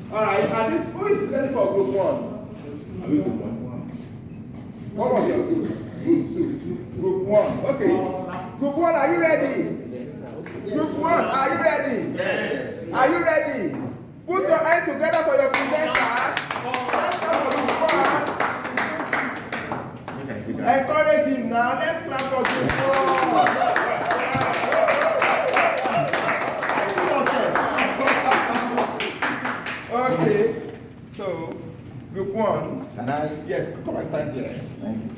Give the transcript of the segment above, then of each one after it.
Alright, and this, who is ready for group 1? Are we group 1? What was your group? Group 1. Okay. Group 1, are you ready? Group 1, are you ready? Yes. Are you ready? Put your hands together for your presenter. Let's clap for group 1. Encourage him now. Let's clap for group 1. Okay. So, group 1. Can I? Yes, come and stand here. Thank you.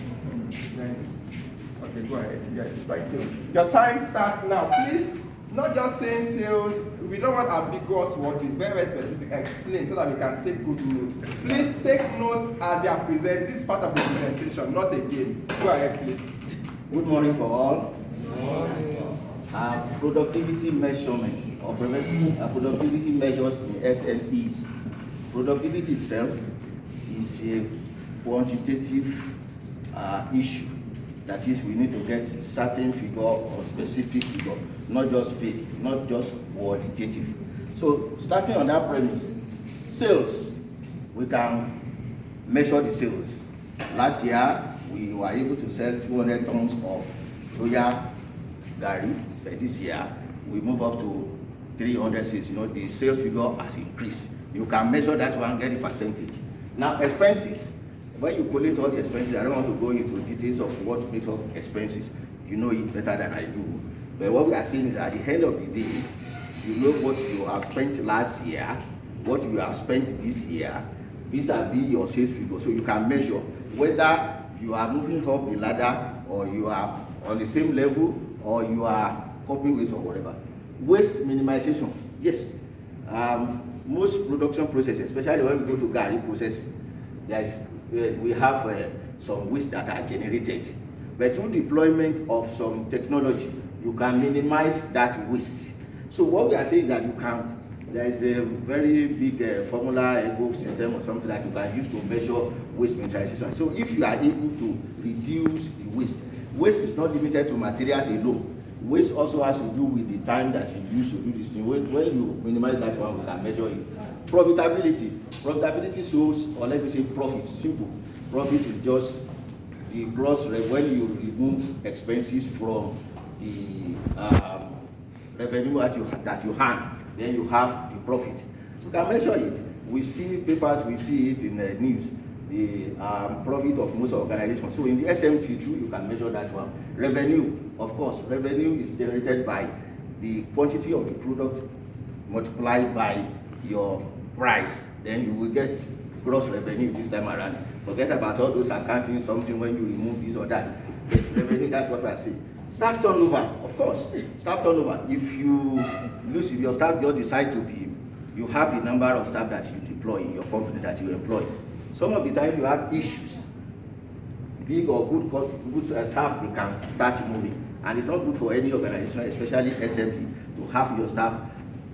Okay, go ahead. Yes, thank you. Your time starts now. Please, not just saying sales. We don't want ambiguous words. It's very, very specific. Explain so that we can take good notes. Please take notes as they are presented. This is part of the presentation, not a game. Go ahead, please. Good morning for all. Good morning. Productivity measurement or productivity measures in SMEs. Productivity itself is a quantitative issue. That is, we need to get certain figure or specific figure, not just fake, not just qualitative. So, starting on that premise, sales, we can measure the sales. Last year, we were able to sell 200 tons of soya gari. But this year, we move up to 300 sales. You know, the sales figure has increased. You can measure that one, get the percentage. Now, expenses. When you collate all the expenses, I don't want to go into details of what makes up expenses. You know it better than I do. But what we are saying is at the end of the day, you know what you have spent last year, what you have spent this year, vis-a-vis your sales figure. So you can measure whether you are moving up the ladder or you are on the same level or you are copying waste or whatever. Waste minimization, yes. Most production processes, especially when we go to gari processing, we have some waste that are generated. But through deployment of some technology, you can minimize that waste. So what we are saying is that you can, there is a very big formula, Ijebu system or something that you can use to measure waste minimization. So if you are able to reduce the waste, waste is not limited to materials alone. Waste also has to do with the time that you use to do this thing. When you minimize that one, we can measure it. Profitability. Profitability shows, or let me say profit, simple. Profit is just the gross revenue. When you remove expenses from the revenue that you earn, then you have the profit. You can measure it. We see papers, we see it in the news, the profit of most organizations. So in the SMT too, you can measure that one. Revenue, of course, revenue is generated by the quantity of the product multiplied by your price. Then you will get gross revenue this time around. Forget about all those accounting something when you remove this or that. It's revenue, that's what I say. Staff turnover, of course. Staff turnover. If you lose, if your staff just decide to be, you have the number of staff that you deploy in your company that you employ. Some of the time you have issues. Big or good staff, they can start moving. And it's not good for any organization, especially SME, to have your staff,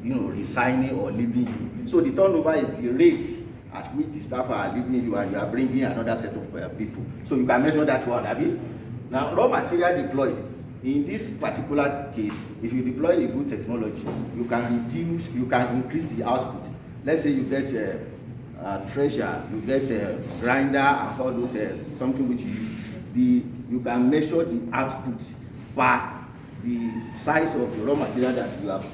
resigning or leaving you. So the turnover is the rate at which the staff are leaving you and you are bringing another set of people. So you can measure that one, Abi. Now, raw material deployed. In this particular case, if you deploy a good technology, you can increase the output. Let's say you get a thresher, you get a grinder, and all those something which you use. You can measure the output per the size of the raw material that you have.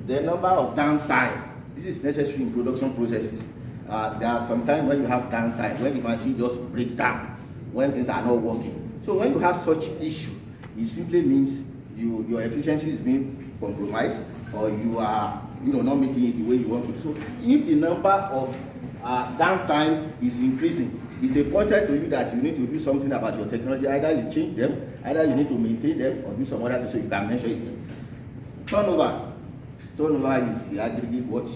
The number of downtime. This is necessary in production processes. There are some times when you have downtime, when the machine just breaks down, when things are not working. So when you have such issue, it simply means your efficiency is being compromised, or you are not making it the way you want to. So if the number of downtime is increasing, it's a pointer to you that you need to do something about your technology. Either you change them, either you need to maintain them, or do some other thing so you can measure it. Turnover is the aggregate what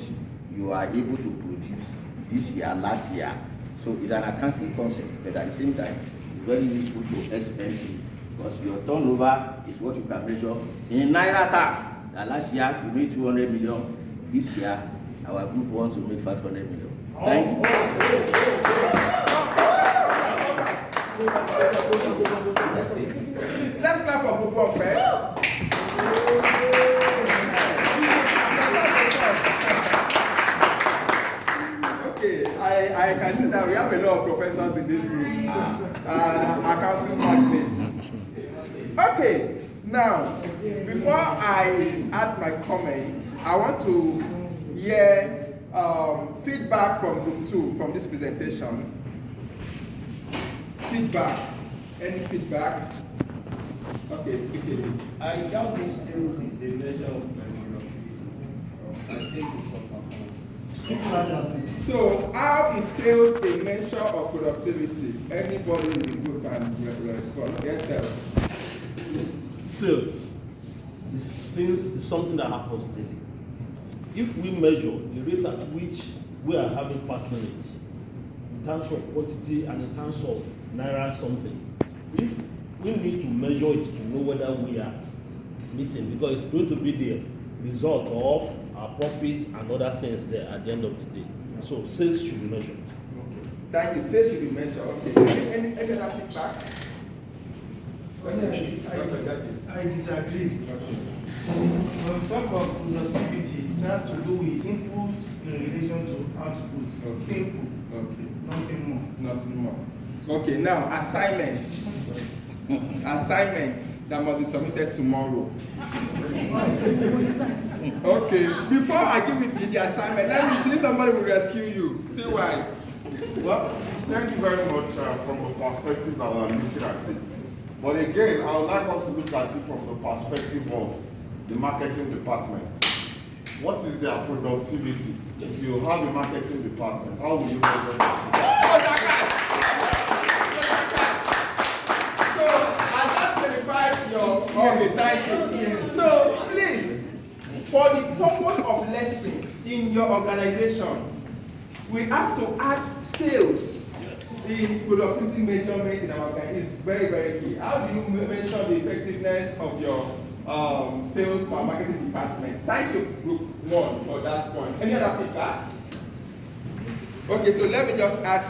you are able to produce this year, last year. So it's an accounting concept, but at the same time, it's very useful to SME because your turnover is what you can measure in Naira term. Last year we made 200 million. This year, our group wants to make 500 million. Thank you. Let's clap for group 1 first. Okay, I can see that we have a lot of professors in this room. Accounting magnates. Okay, now, before I add my comments, I want to hear feedback from group 2 from this presentation. Feedback. Any feedback? Okay. I doubt if sales is a measure of productivity. I think it's not performance. So, how is sales a measure of productivity? Anybody in the group can respond. Yes, sir. Sales is something that happens daily. If we measure the rate at which we are having patronage in terms of quantity and in terms of naira something, if we need to measure it to know whether we are meeting, because it's going to be the result of our profit and other things there at the end of the day. So sales should be measured. Okay. Thank you. Sales should be measured. Okay. Any other feedback? I disagree. When we talk about productivity, it has to do with input in relation to output. Okay. Simple. Okay. Nothing more. Nothing more. Okay, now assignment. Assignment that must be submitted tomorrow. Okay, before I give it the assignment, let me see if somebody will rescue you. See why? Well, thank you very much from the perspective that we're looking at it. But again, I would like us to look at it from the perspective of the marketing department. What is their productivity? If you have a marketing department, how will you measure it? So, I just verified your title. So, please, for the purpose of lesson in your organization, we have to add sales. The productivity measurement in our organization is very, very key. How do you measure the effectiveness of your sales or marketing department? Thank you, group 1, for that point. Any other feedback? Okay, so let me just add.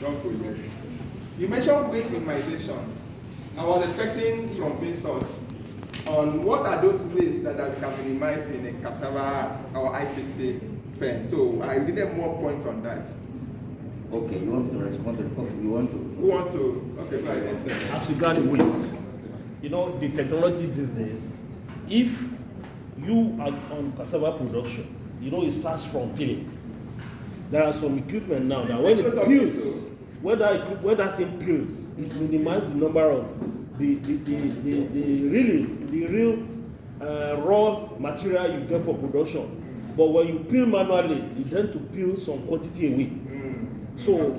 Don't go yet. You mentioned waste minimization. I was expecting you to convince us on what are those ways that we can minimize in a cassava or ICT firm. So I needed more points on that. Okay, you want to respond to the topic? You want to? Who want to? Okay, go ahead. As regards waste, you know, the technology these days, if you are on cassava production, you know, it starts from peeling. There are some equipment now that when it peels, when that thing peels, it minimizes the number of the real raw material you get for production. But when you peel manually, you tend to peel some quantity away. So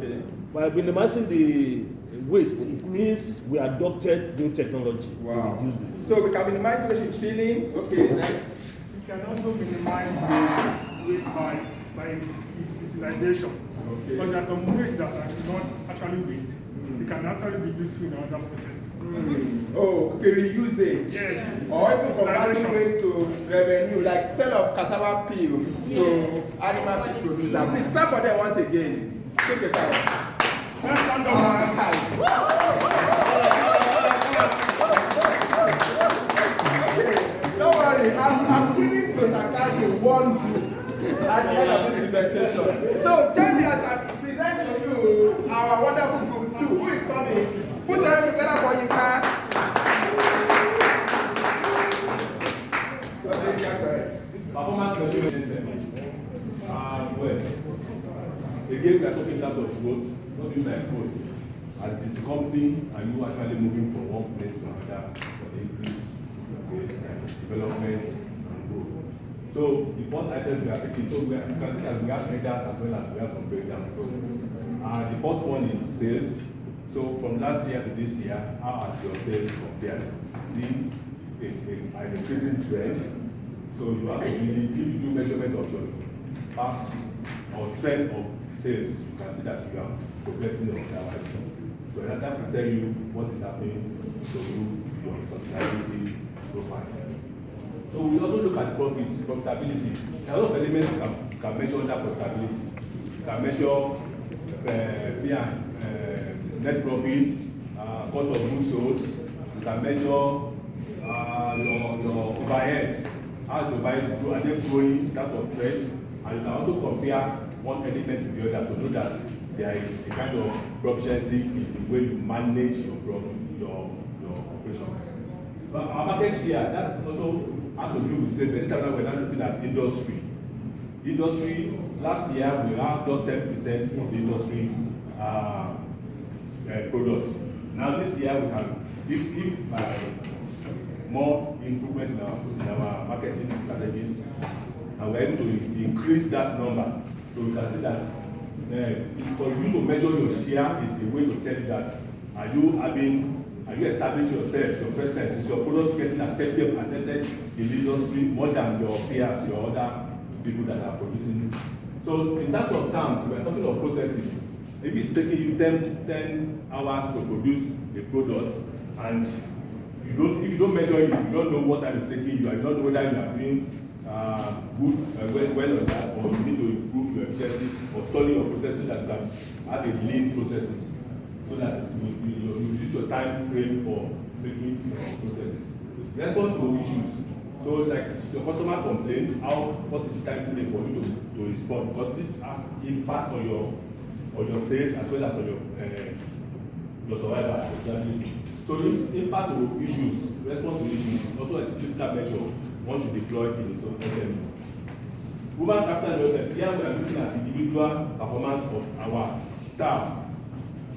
by minimizing the waste, it means we adopted new technology to reduce it. So we can minimize waste in peeling. Okay, next. We can also minimize the waste by its utilization. Okay. But there are some waste that are not actually waste. They can actually be useful in other processes. Oh, okay, reusage. Yes. Or even converting waste to revenue, like sell of cassava peel to animal feed producer. Please clap for them once again. Take a time. Let's stand up. Don't worry, I'm giving to Sakaki one group at the end of this presentation. So tell me as I present to you our wonderful group 2. Who is coming? Put your hands together for you, car. Performance measurement. Well, again, we are talking in terms of growth. What do you mean by growth? As is the company, are you actually moving from one place to another for the increase, development, and growth? So the first items we are picking, so you can see that we have headers as well as we have some breakdowns. So the first one is sales. So from last year to this year, how has your sales compared? See an increasing trend. So you have to really, if you do measurement of your past or trend of sales, you can see that you are progressing on that direction. So that will tell you what is happening to your sustainability profile. So we also look at profitability. There are a lot of elements you can measure under profitability. You can measure net profit, cost of goods sold. You can measure your overheads. As your overheads grow, are they growing in terms of trend? And you can also compare one element to the other to know that there is a kind of proficiency in the way you manage your operations. But our market share, that also has to do with sales. This time we're now looking at industry. Industry, last year we had just 10% of the industry products. Now this year we can, if by more improvement in our marketing strategies, and we're able to increase that number, so we can see that for you to measure your share is a way to tell you that are you establishing yourself, your presence, is your product getting accepted in the industry more than your peers, your other people that are producing. So in terms of terms, we are talking of processes. If it's taking you 10 hours to produce a product, and if you don't measure it, you don't know what time it's taking you, and you don't know whether you are doing well on that, or you need to improve your efficiency or study your processes that you can have a lean processes, so that you use your time frame for making your processes. Respond to issues. So like your customer complain, what is the time frame for you to respond? Because this has impact on your sales as well as on your survival, your stability. So impact to issues, response to issues is also a critical measure once you deploy in the SME. Human capital development, here we are looking at individual performance of our staff.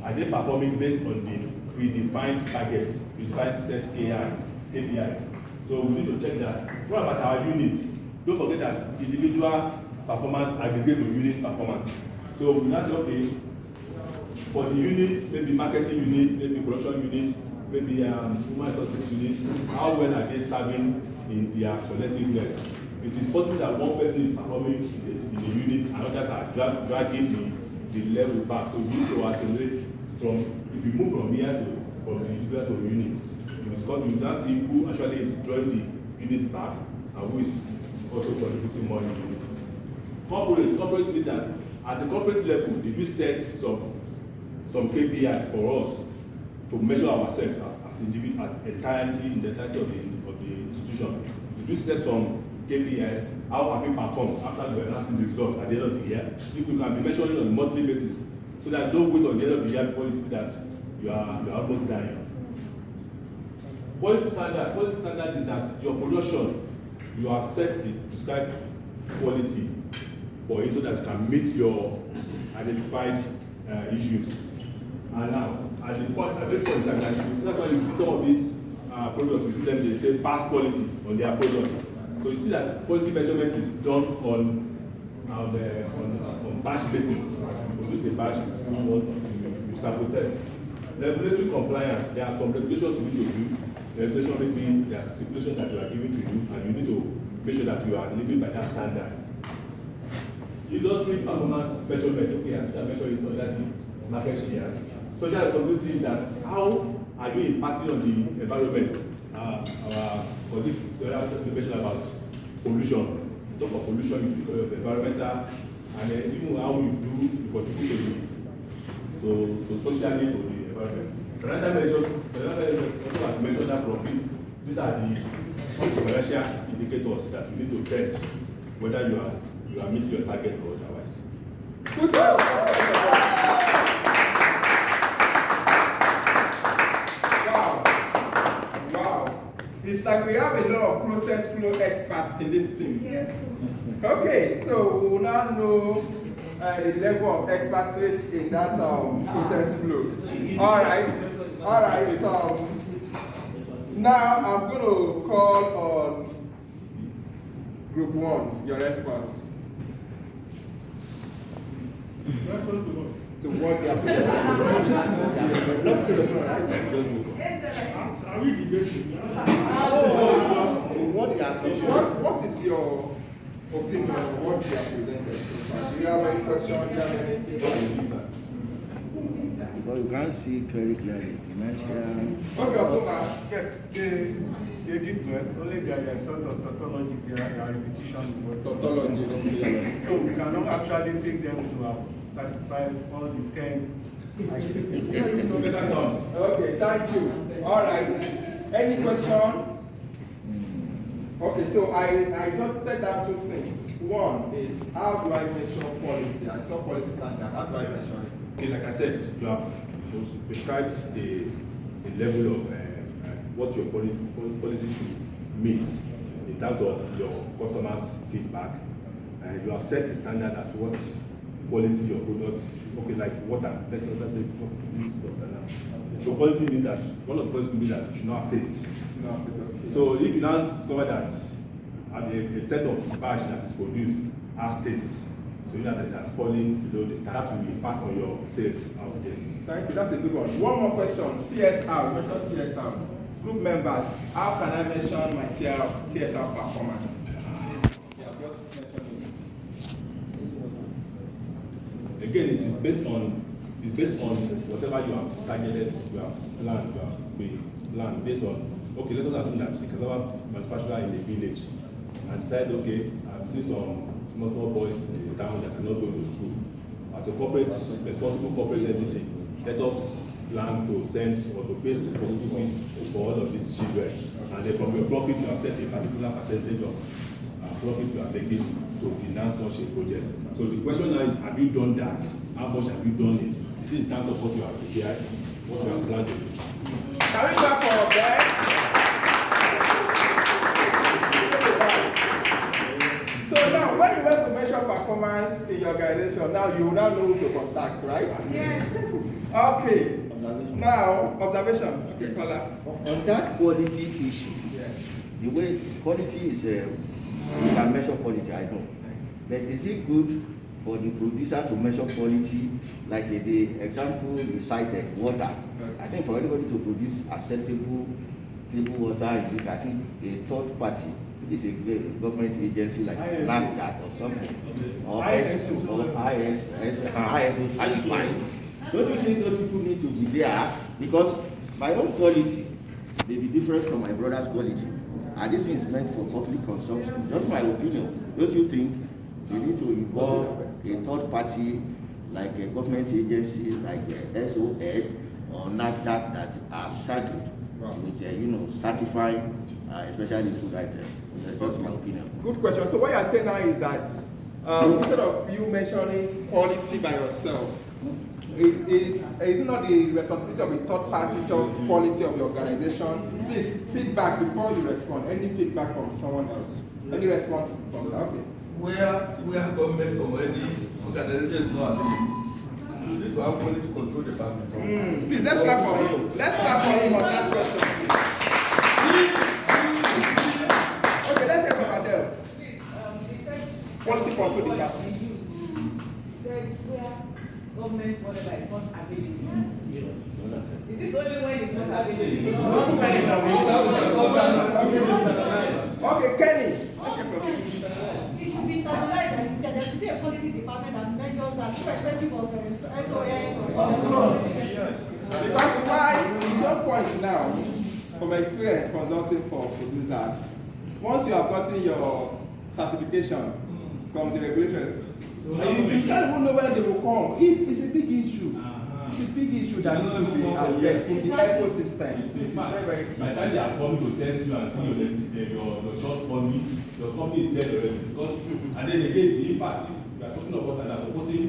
Are they performing based on the predefined targets, predefined set KPIs? So we need to check that. What about our units? Don't forget that individual performance aggregate to unit performance. So we now say, okay, for the units, maybe marketing units, maybe production units, maybe human resources units, how well are they serving in their collectiveness? It is possible that one person is performing in the unit and others are dragging the level back. So we need to accelerate if you move from here from the individual to units, you now see who actually is drawing the unit back and who is also contributing more in the unit. Corporate means that at the corporate level, did we set some KPIs for us to measure ourselves as individuals, as entirety in the entirety of the institution? Did we set some KPIs? How have we performed after we announcing the result at the end of the year? If we can be measuring on a monthly basis, so that don't wait on the end of the year before you see that you are almost dying. Quality standard is that your production, you have set a prescribed quality for it so that you can meet your identified issues. And now, at the point that that's why you see some of these products, you see them, they say pass quality on their product. So you see that quality measurement is done on batch basis. You produce a batch, you sample test. Regulatory compliance, there are some regulations you need to do. Regulation maybe there are stipulations that you are giving to you, and you need to make sure that you are living by that standard. Industry performance measurement, okay, I measure it under the market shares. Social responsibility is that how are you impacting on the environment? Our colleagues mentioned about pollution. Talk of pollution, you think of environmental, and even how you contribute to socially to the environment. Financial measure also has mentioned that profit. These are the financial indicators that you need to test whether you are meeting your target or otherwise. Good job. Wow. It's like we have a lot of process flow experts in this team. Yes. Okay, so we will now know the level of expertise in that process flow. All right. So now I'm going to call on Group 1, your response. Response to what? To what you are presenting. Not to the right? Just move on. Are we debating? What is your opinion on what you are presented so far? Do you have any questions? But you can't see very clearly. Okay, October. Yes, they did well. Only there is sort of tautology there, repetition. Tautology. So we cannot actually take them to have satisfied all the 10 items. Okay, thank you. All right. Any question? Okay, so I just said down two things. One is, how do I measure quality? I saw quality standard. How do I measure it? Okay, like I said, you have prescribed a level of what your policy should meet in terms of your customers' feedback. And you have set a standard as what quality your product. Okay, like water. Let's say this water now. So quality means that one of the quality means that you should not have taste. So if you now discover that a set of batch that is produced has taste, so you know that it has fallen below the standard, that will impact on your sales out there. Thank you, that's a good one. One more question, CSR, measure CSR. Group members, how can I measure my CSR performance? Yeah, just mention it. Again, it is based on whatever you have targeted, you have planned based on, okay, let us assume that the cassava manufacturer in a village and decide, okay, I'm seeing some small boys in the town that cannot go to school. As a responsible corporate entity, let us plan to send or to pay some school fees for all of these children. And then from your profit, you have set a particular percentage of profit you are taking to finance such a project. So the question now is, have you done that? How much have you done it? Is it in terms of what you have prepared, what you have planned to do? Can we clap for that? So now, when you want to measure performance in your organization, now you will now know who to contact, right? Yes. Okay. Now, observation. Okay, Kola. On that quality issue, the way quality is, you can measure quality, I know. But is it good for the producer to measure quality, like the example you cited, water? I think for anybody to produce acceptable table water, I think a third party, is a government agency like NAFDAC or something, or ISO certified. Don't you think those people need to be there? Because my own quality may be different from my brother's quality. And this thing is meant for public consumption. That's my opinion. Don't you think you need to involve a third party like a government agency like SOED or NAFDAC that are scheduled with certifying especially food items? That's my opinion. Good question. So what you're saying now is that instead of you mentioning quality by yourself, is it not the responsibility of a third party to quality of the organization? Please, feedback before you respond. Any feedback from someone else? Any response from that? Okay. Where government or any organization is not available, you need to have quality control department. Please, let's clap for him. Let's clap for him on that question. Okay, let's hear from Adele. Please, he said Quality control department. He said where government whatever is not available. Yes. Is it only when it's not available? Okay, Kenny. Let's hear from you. It should be standardized and instead there should be a quality department that measures that irrespective of SOA or Of course, yes. Because why, in some points now, from experience consulting for producers, once you have gotten your certification from the regulator, you can't even know when they will come. It's a big issue. It's a big issue that needs to be addressed in the ecosystem. This is very key. By the time they are coming to test you and see your short funding, your company is dead already. Because, and then again, the impact, if we are talking about that, supposing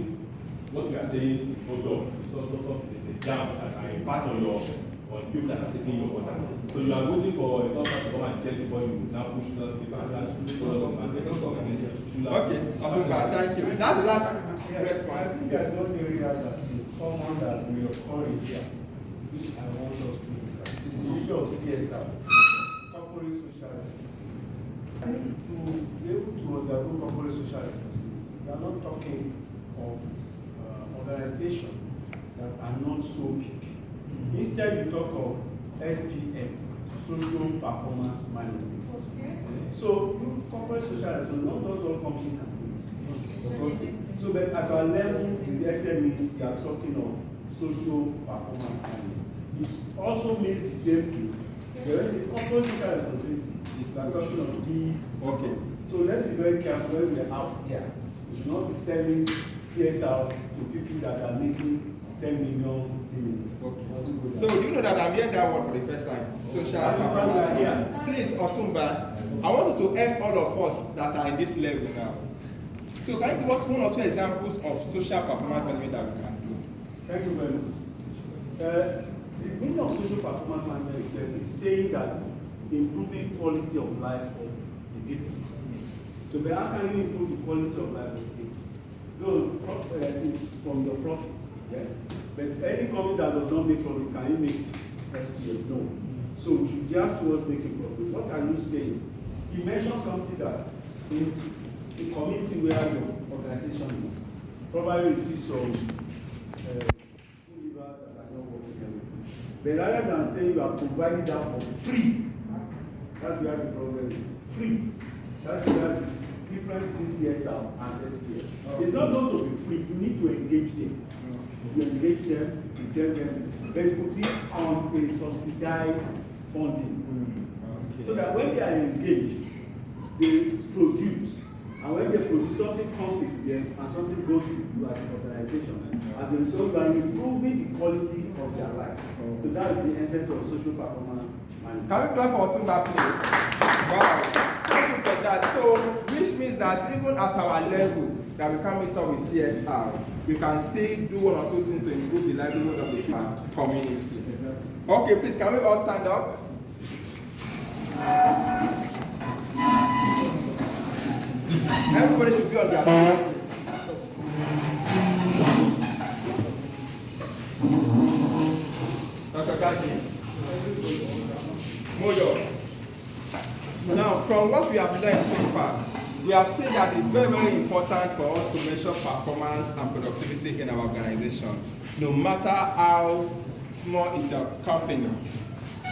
what we are saying, hold on, it's also something, it's a jam that can impact on people that are taking your order. So you are waiting for a third party to come and check before you now push the people and that's product on the market. Okay, thank you. That's the last response. There's one area that is common that we occur in here, which I want us to look at. It's the issue of CSR, corporate social responsibility. I think to be able to undergo corporate social responsibility, we are not talking of organizations that are not so big. Instead, you talk of SPM, social performance management. So, corporate social responsibility, not those all companies can do it. So, but at our level, in the SME, we are talking of social performance management. It also means the same thing. There is a corporate social responsibility. It's a question of these. Okay. So let's be very careful when we're out here. We should not be selling CSR to people that are making 10 million, 15 million. Okay. So you know that I'm hearing that word for the first time. Social performance. Please, Otumba, I want you to help all of us that are in this level now. So can you give us one or two examples of social performance management that we can do? Thank you very much. The meaning of social performance management itself is saying that improving quality of life of the people. So but how can you improve the quality of life of the people? No, it's from your profit. Yeah? But any company that does not make profit, can you make SPF? No. So we should just towards making profit. What are you saying? You mentioned something that in the community where your organization is, probably you see some leaders that are not working everything. But rather than saying you are providing that for free, that's where the problem is. Free. That's where the difference between CSR and SPF. It's not going to be free. You need to engage them. You engage them, you tell them, but it could be on a subsidized funding. So that when they are engaged, they produce. And when they produce, something comes with them and something goes to you as an organization. As a result, you are improving the quality of their life. So that's the essence of social performance management. Can we clap for Otumba, please? Wow. Thank you for that. So, which means that even at our level, that we can meet up with CSR, we can still do one or two things to improve the livelihood of the community. Okay, please, can we all stand up? Everybody should be on their feet. Dr. Kaji. Moyo. Now, from what we have learned so far, we have seen that it's very, very important for us to measure performance and productivity in our organization, no matter how small is your company.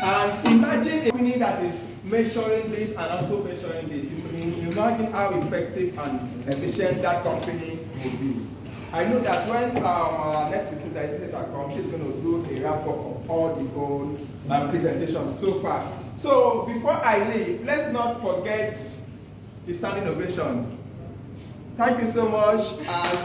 And imagine a company that is measuring this and also measuring this. Imagine how effective and efficient that company will be. I know that when our next presenter comes, she's going to do a wrap-up of all the whole presentations so far. So before I leave, let's not forget the standing ovation. Thank you so much, and